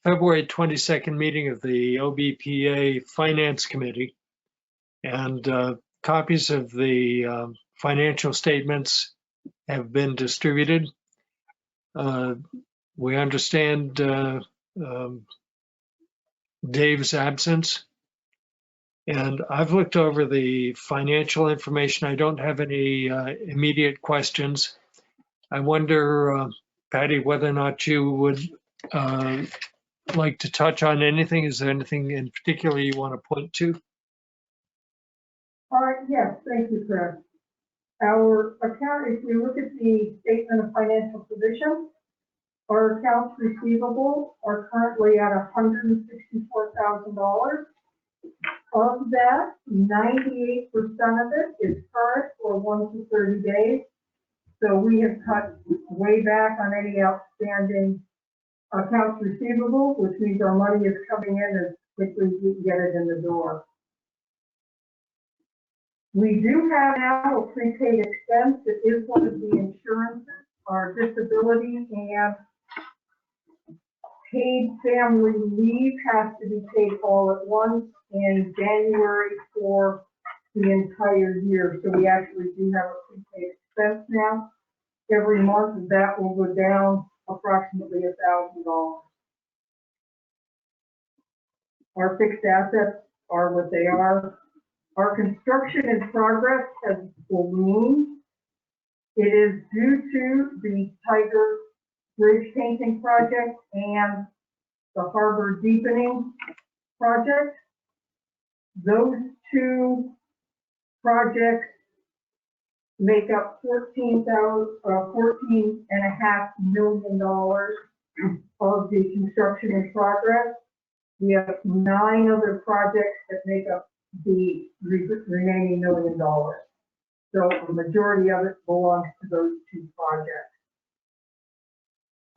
February 22nd meeting of the OBPA Finance Committee, and copies of the financial statements have been distributed. We understand Dave's absence, and I've looked over the financial information. I don't have any immediate questions. I wonder, Patty, whether or not you would like to touch on anything. Is there anything in particular you want to point to? Yes, thank you, Chris. Our account, if we look at the statement of financial position, our accounts receivable are currently at $164,000. Of that, 98% of it is current or 1 to 30 days. So we have cut way back on any outstanding accounts receivable, which means our money is coming in as quickly as we can get it in the door. We do have now a prepaid expense. It is one of the insurances, our disability and paid family leave has to be paid all at once in January for the entire year. So we actually do have a prepaid expense now. Every month that will go down approximately $1,000. Our fixed assets are what they are. Our construction in progress has ballooned. It is due to the Tiger Bridge painting project and the harbor deepening project. Those two projects make up $14.5 million of the construction in progress. We have 9 other projects that make up the remaining $1 million. So the majority of it belongs to those 2 projects.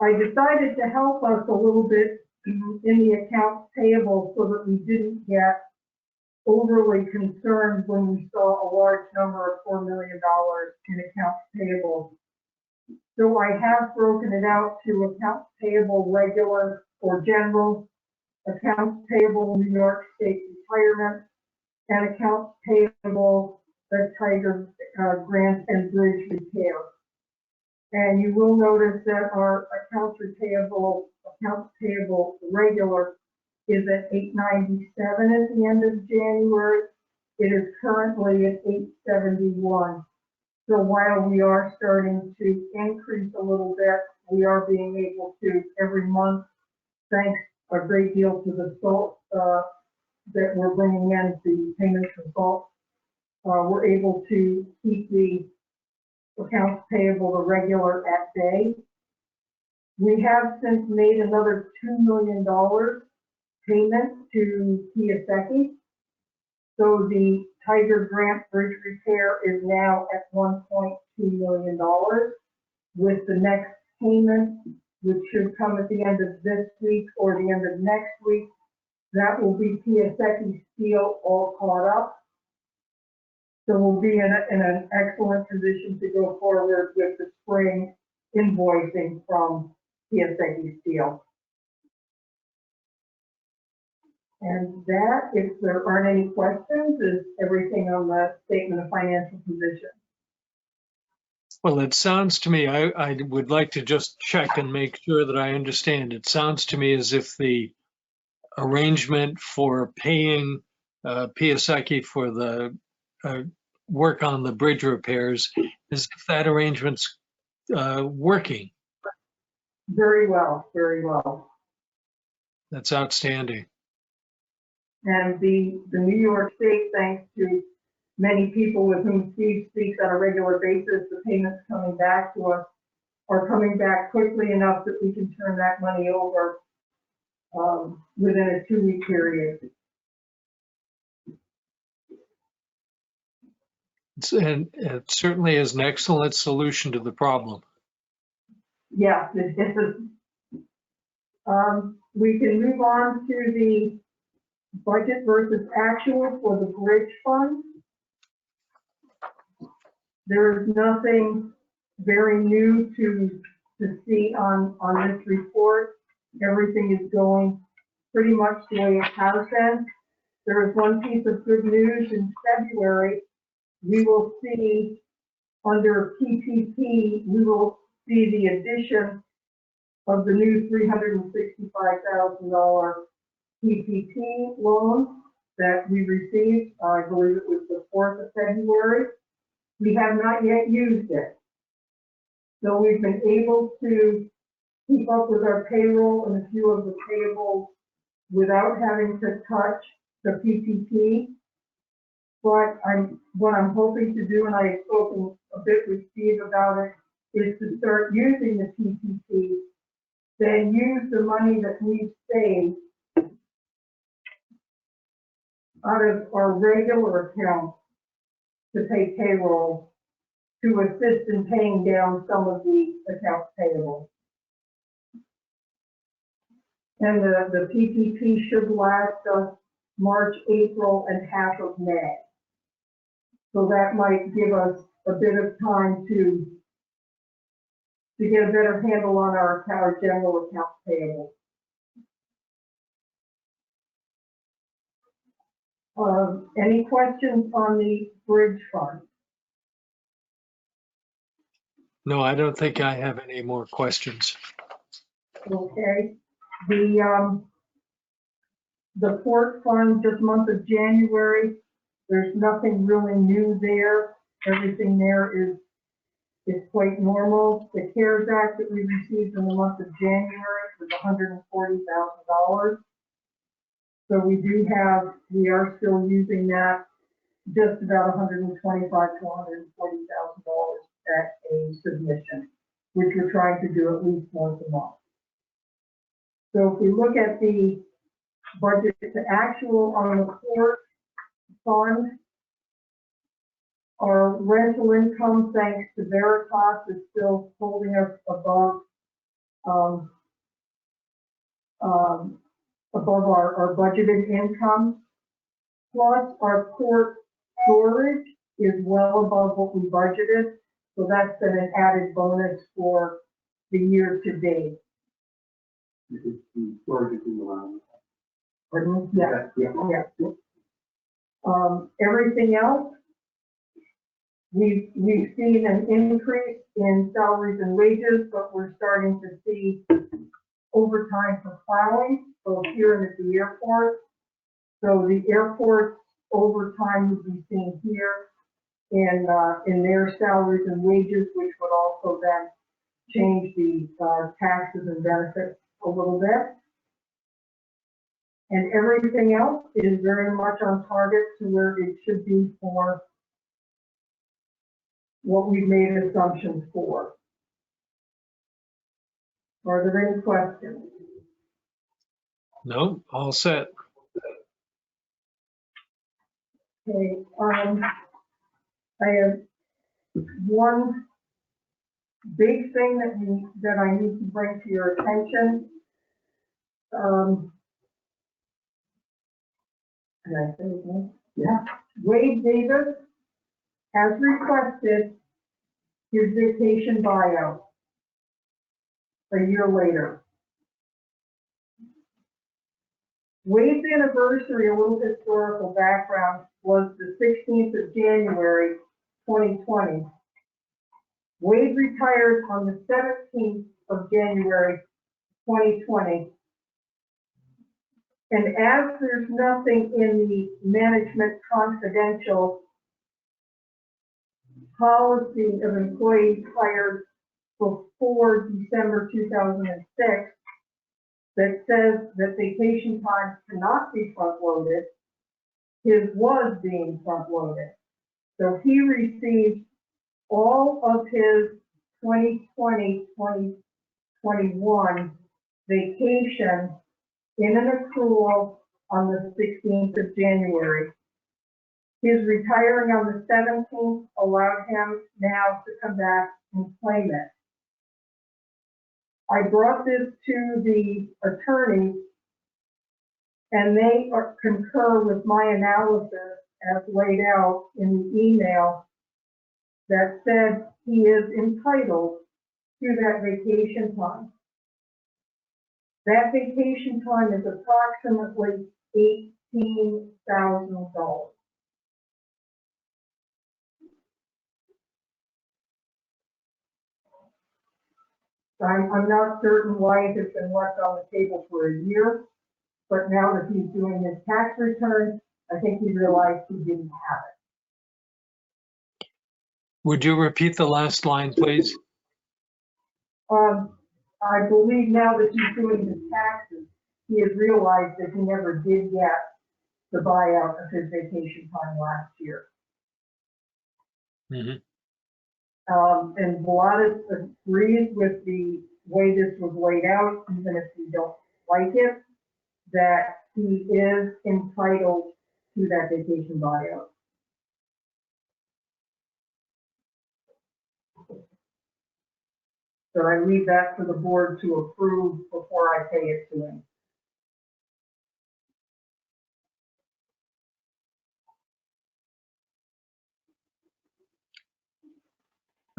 I decided to help us a little bit in the accounts payable so that we didn't get overly concerned when we saw a large number of $4 million in accounts payable. So I have broken it out to accounts payable regular or general, accounts payable New York State retirement, and accounts payable the Tiger grant and bridge repair. And you will notice that our accounts payable regular is at 897 at the end of January. It is currently at 871. So while we are starting to increase a little bit, we are being able to every month, thanks a great deal to the salt that we're bringing in, the payments for salt. We're able to keep the accounts payable, the regular, at bay. We have since made another $2 million payment to Kiyosaki. So the Tiger Grant Bridge repair is now at $1.2 million. With the next payment, which should come at the end of this week or the end of next week, that will be Kiyosaki Steel all caught up. So we'll be in an excellent position to go forward with the spring invoicing from Kiyosaki Steel. And that, if there aren't any questions, is everything on the statement of financial position. Well, it sounds to me, I would like to just check and make sure that I understand. It sounds to me as if the arrangement for paying Kiyosaki for the work on the bridge repairs, is if that arrangement's working. Very well, very well. That's outstanding. And the New York State, thanks to many people with whom Steve speaks on a regular basis, the payments coming back to us are coming back quickly enough that we can turn that money over within a 2-week period. And it certainly is an excellent solution to the problem. Yes, it is. We can move on to the budget versus actual for the bridge fund. There is nothing very new to see on this report. everything is going pretty much the way it has been. There is one piece of good news in February. We will see under PPP, we will see the addition of the new $365,000 PPP loan that we received. I believe it was the 4th of February. We have not yet used it. So we've been able to keep up with our payroll and a few of the payables without having to touch the PPP. But what I'm hoping to do, and I have spoken a bit with Steve about it, is to start using the PPP, then use the money that we've saved out of our regular account to pay payroll to assist in paying down some of the accounts payable. And the PPP should last us March, April, and half of May. So that might give us a bit of time to get a better handle on our general accounts payable. Any questions on the bridge fund? No, I don't think I have any more questions. Okay. The port fund, this month of January, there's nothing really new there. Everything there is quite normal. The CARES Act that we received in the month of January was $140,000. So we are still using that, just about $125,000 to $140,000 at a submission, which we're trying to do at least once a month. So if we look at the budget to actual on the port fund, our rental income, thanks to Veritas, is still holding us above our budgeted income. Plus, our port storage is well above what we budgeted, so that's been an added bonus for the year to date. The storage is in the line. Pardon? Yeah. Yeah. Everything else, we've seen an increase in salaries and wages, but we're starting to see overtime for plowing, both here and at the airport. So the airport overtime would be seen here in their salaries and wages, which would also then change the taxes and benefits a little bit. And everything else is very much on target to where it should be for what we've made assumptions for. Are there any questions? No, all set. Okay, I have one big thing that I need to bring to your attention. Can I say his name? Yeah. Wade Davis has requested his vacation buyout a year later. Wade's anniversary, a little historical background, was the 16th of January, 2020. Wade retired on the 17th of January, 2020. And as there's nothing in the management confidential policy of employees hired before December 2006 that says that vacation time cannot be front-loaded, his was being front-loaded. So he received all of his 2020-2021 vacation in an accrual on the 16th of January. His retiring on the 17th allowed him now to come back and claim it. I brought this to the attorney, and they concur with my analysis as laid out in the email that said he is entitled to that vacation time. That vacation time is approximately $18,000. I'm not certain why it has been left on the table for a year, but now that he's doing his tax return, I think he realized he didn't have it. Would you repeat the last line, please? I believe now that he's doing his taxes, he has realized that he never did get the buyout of his vacation time last year. Mm-hmm. And Vladas agrees with the way this was laid out, even if we don't like it, that he is entitled to that vacation buyout. So I leave that for the board to approve before I pay it to him.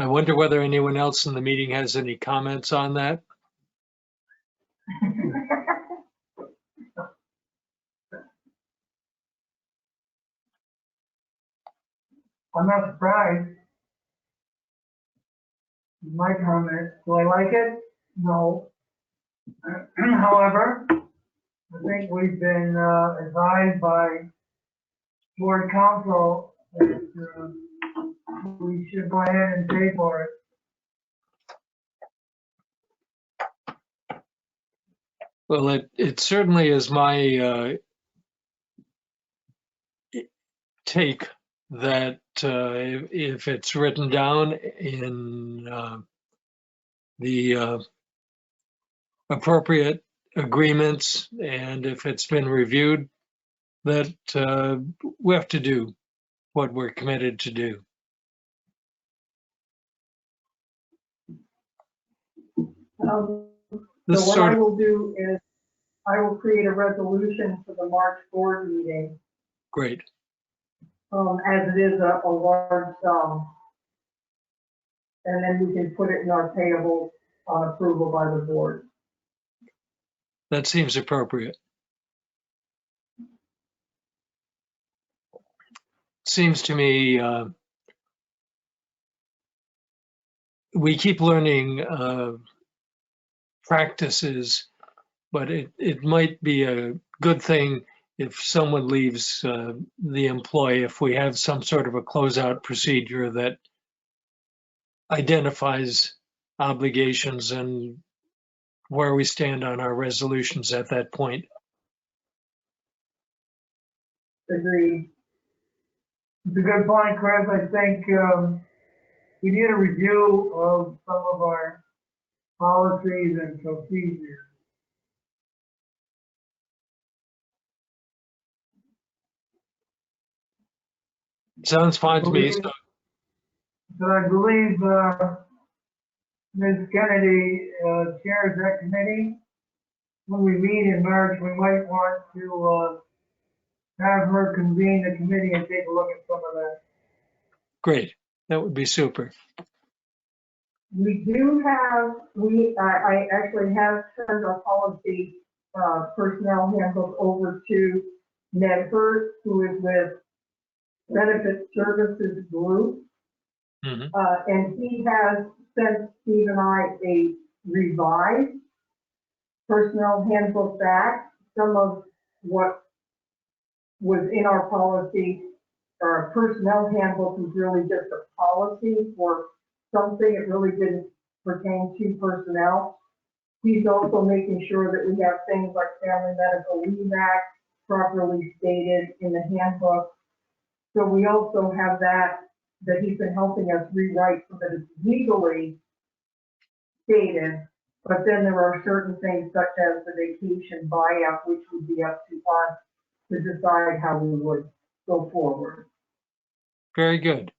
I wonder whether anyone else in the meeting has any comments on that. I'm not surprised. My comment, do I like it? No. However, I think we've been advised by board council that we should go ahead and pay for it. Well, it certainly is my take that if it's written down in the appropriate agreements and if it's been reviewed, that we have to do what we're committed to do. So This what sort I of, will do is I will create a resolution for the March board meeting, great. as it is a large sum. And then we can put it in our payable on approval by the board. That seems appropriate. Seems to me we keep learning practices, but it might be a good thing if someone leaves the employee, if we have some sort of a closeout procedure that identifies obligations and where we stand on our resolutions at that point. Agreed. It's a good point, Chris. I think we need a review of some of our policies and procedures. Sounds fine to me. So But I believe Ms. Kennedy chairs that committee. When we meet in March, we might want to have her convene the committee and take a look at some of that. great. That would be super. We do have, I actually have turned our policy personnel handbook over to Ned Hurst, who is with Benefit Services Group. Mhm. And he has sent Steve and I a revised personnel handbook back. Some of what was in our policy, our personnel handbook was really just a policy for something. It really didn't pertain to personnel. He's also making sure that we have things like Family Medical Leave Act properly stated in the handbook. So we also have that he's been helping us rewrite so that it's legally stated. But then there are certain things such as the vacation buyout, which would be up to us to decide how we would go forward. Very good.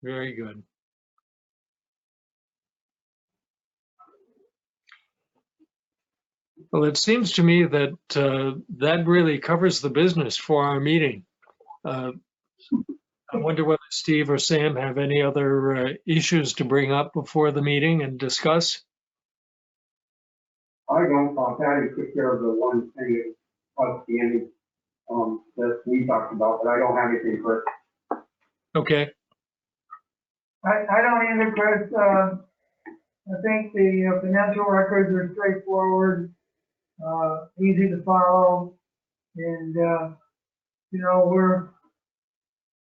Very good. Well, it seems to me that that really covers the business for our meeting. I wonder whether Steve or Sam have any other issues to bring up before the meeting and discuss. I don't, Patty took care of the one thing that was outstanding, that we talked about, but I don't have anything for it. Okay, I don't either, Chris. I think the financial records are straightforward, easy to follow, and, we're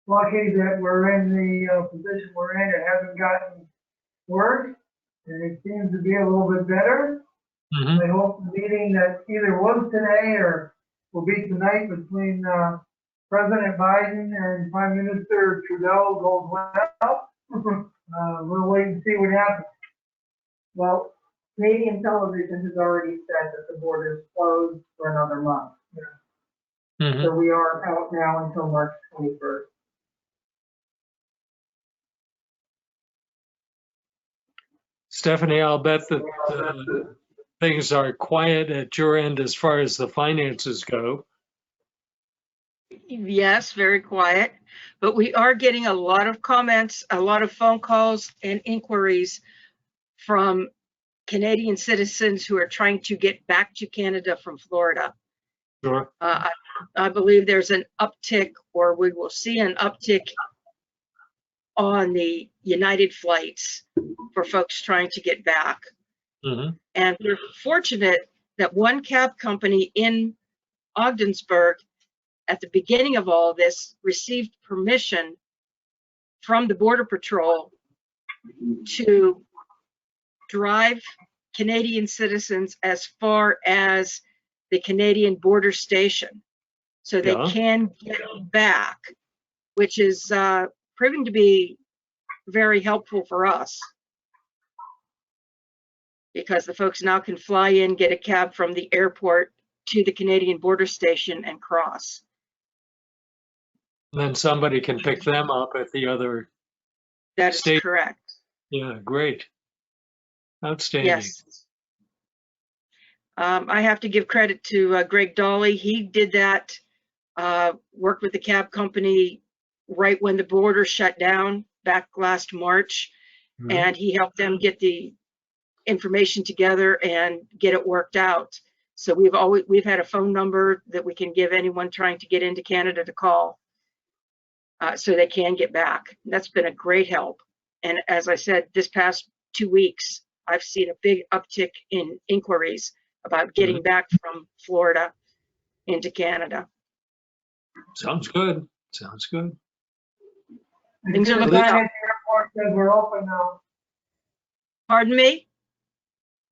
lucky that we're in the position we're in. It hasn't gotten worse, and it seems to be a little bit better. mhm, I hope the meeting that either was today or will be tonight between President Biden and Prime Minister Trudeau goes well. We'll wait and see what happens. Well, Canadian television has already said that the border is closed for another month. mhm. So we are out now until March 21st. Stephanie, I'll bet that things are quiet at your end as far as the finances go. Yes, very quiet, but we are getting a lot of comments, a lot of phone calls and inquiries from Canadian citizens who are trying to get back to Canada from Florida. Sure. I believe there's an uptick, or we will see an uptick on the United flights for folks trying to get back. Mhm. And we're fortunate that one cab company in Ogdensburg at the beginning of all this received permission from the Border Patrol to drive Canadian citizens as far as the Canadian border station so they Yeah. can get back, which is proving to be very helpful for us because the folks now can fly in, get a cab from the airport to the Canadian border station and cross. Then somebody can pick them up at the other. That is State- correct. Yeah, great. Outstanding. Yes. I have to give credit to Greg Dolly. He did that, worked with the cab company right when the border shut down back last March, Mhm. and he helped them get the information together and get it worked out. So we've had a phone number that we can give anyone trying to get into Canada to call, so they can get back. That's been a great help. And as I said, this past 2 weeks, I've seen a big uptick in inquiries about getting back from Florida into Canada. Sounds good. Sounds good. Things are The looking sign up. at the airport says we're open now. Pardon me?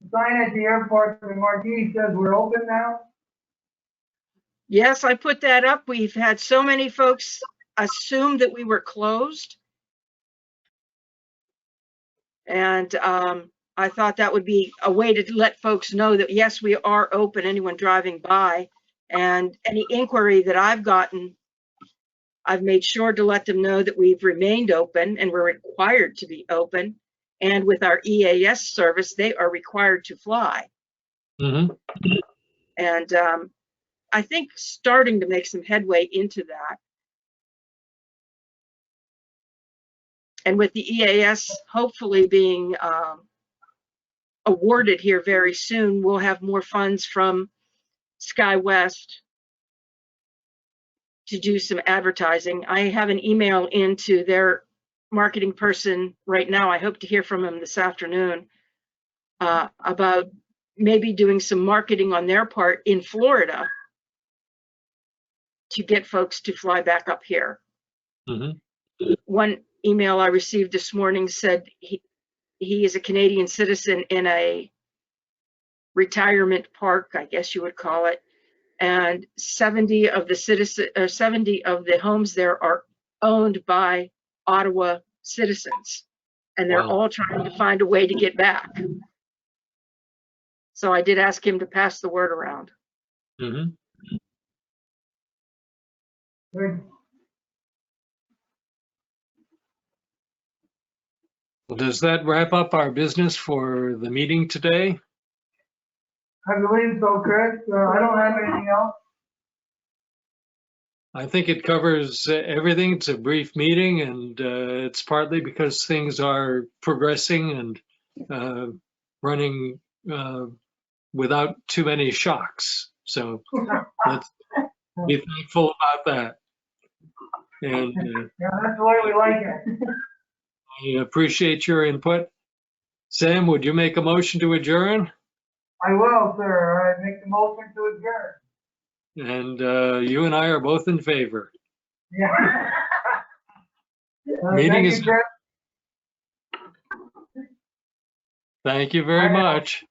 The sign at the airport, the marquee says we're open now. Yes, I put that up. We've had so many folks assume that we were closed. And I thought that would be a way to let folks know that, yes, we are open, anyone driving by. And any inquiry that I've gotten, I've made sure to let them know that we've remained open and we're required to be open. And with our EAS service, they are required to fly. Mhm. And I think starting to make some headway into that. And with the EAS hopefully being awarded here very soon, we'll have more funds from SkyWest to do some advertising. I have an email into their marketing person right now. I hope to hear from him this afternoon about maybe doing some marketing on their part in Florida to get folks to fly back up here. Mhm. One email I received this morning said he is a Canadian citizen in a retirement park, I guess you would call it, and 70 of the homes there are owned by Ottawa citizens, and they're Wow. all trying to find a way to get back. So I did ask him to pass the word around. Mhm. Good. Well, does that wrap up our business for the meeting today? I believe so, Chris. I don't have anything else. I think it covers everything. It's a brief meeting, and it's partly because things are progressing and running without too many shocks. So let's be thankful about that. And Yeah, that's the way we like it. I appreciate your input. Sam, would you make a motion to adjourn? I will, sir. I make the motion to adjourn. And you and I are both in favor. Yeah. Meeting Thank is- you, Jeff. Thank you very Bye now. much.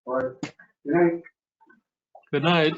All right. Good night. Good night.